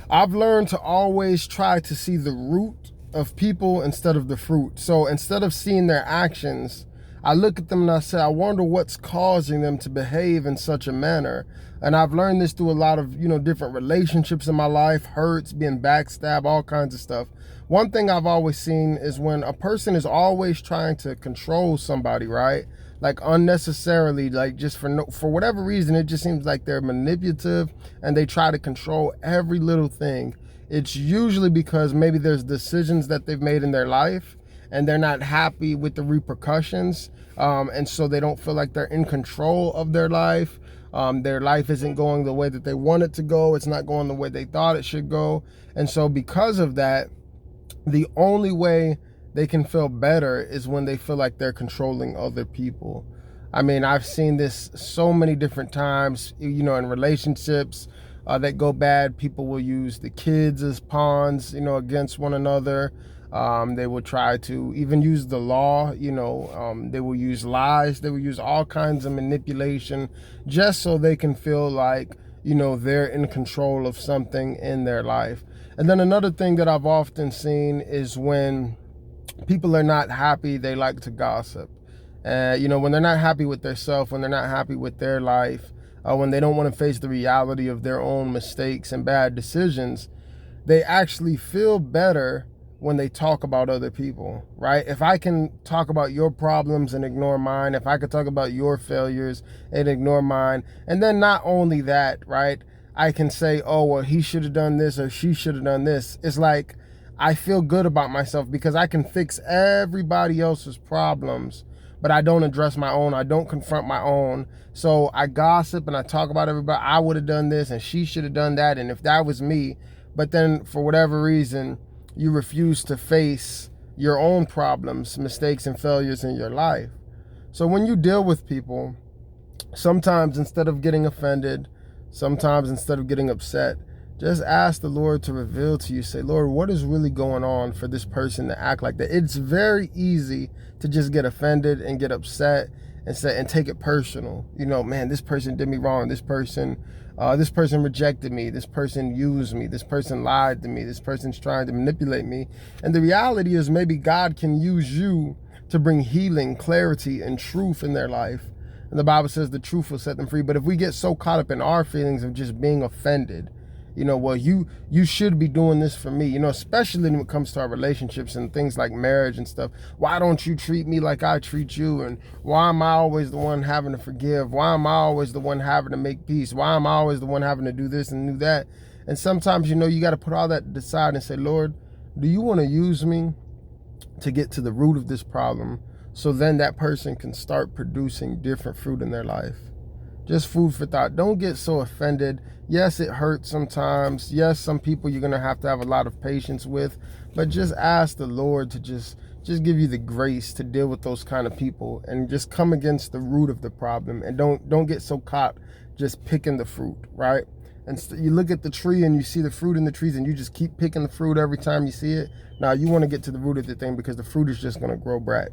I've learned to always try to see the root of people instead of the fruit. So instead of seeing their actions, I look at them and I say, I wonder what's causing them to behave in such a manner. And I've learned this through a lot of, different relationships in my life, hurts, being backstabbed, all kinds of stuff. One thing I've always seen is when a person is always trying to control somebody, right? Like unnecessarily, like just for whatever reason, it just seems like they're manipulative and they try to control every little thing. It's usually because maybe there's decisions that they've made in their life and they're not happy with the repercussions. And so they don't feel like they're in control of their life. Their life isn't going the way that they want it to go. It's not going the way they thought it should go. And so because of that, the only way they can feel better is when they feel like they're controlling other people. I mean, I've seen this so many different times, in relationships that go bad. People will use the kids as pawns, against one another. They will try to even use the law, they will use lies. They will use all kinds of manipulation just so they can feel like, they're in control of something in their life. And then another thing that I've often seen is when people are not happy, they like to gossip. When they're not happy with themselves, when they're not happy with their life, when they don't want to face the reality of their own mistakes and bad decisions, they actually feel better when they talk about other people, right? If I can talk about your problems and ignore mine, if I could talk about your failures and ignore mine, and then not only that, right? I can say, oh, well, he should have done this or she should have done this. It's like I feel good about myself because I can fix everybody else's problems, but I don't address my own. I don't confront my own. So I gossip and I talk about everybody. I would have done this and she should have done that. And if that was me, but then for whatever reason, you refuse to face your own problems, mistakes, and failures in your life. So when you deal with people, sometimes instead of getting offended, sometimes instead of getting upset, just ask the Lord to reveal to you, say, Lord, what is really going on for this person to act like that? It's very easy to just get offended and get upset and take it personal. Man, this person did me wrong. This person rejected me. This person used me. This person lied to me. This person's trying to manipulate me. And the reality is maybe God can use you to bring healing, clarity, and truth in their life. And the Bible says the truth will set them free. But if we get so caught up in our feelings of just being offended, well, you should be doing this for me, especially when it comes to our relationships and things like marriage and stuff. Why don't you treat me like I treat you? And why am I always the one having to forgive? Why am I always the one having to make peace? Why am I always the one having to do this and do that? And sometimes, you got to put all that aside and say, Lord, do you want to use me to get to the root of this problem? So then that person can start producing different fruit in their life. Just food for thought. Don't get so offended. Yes, it hurts sometimes. Yes, some people you're going to have a lot of patience with. But just ask the Lord to just give you the grace to deal with those kind of people and just come against the root of the problem. And don't get so caught just picking the fruit, right? And you look at the tree and you see the fruit in the trees and you just keep picking the fruit every time you see it. Now, you want to get to the root of the thing because the fruit is just going to grow back.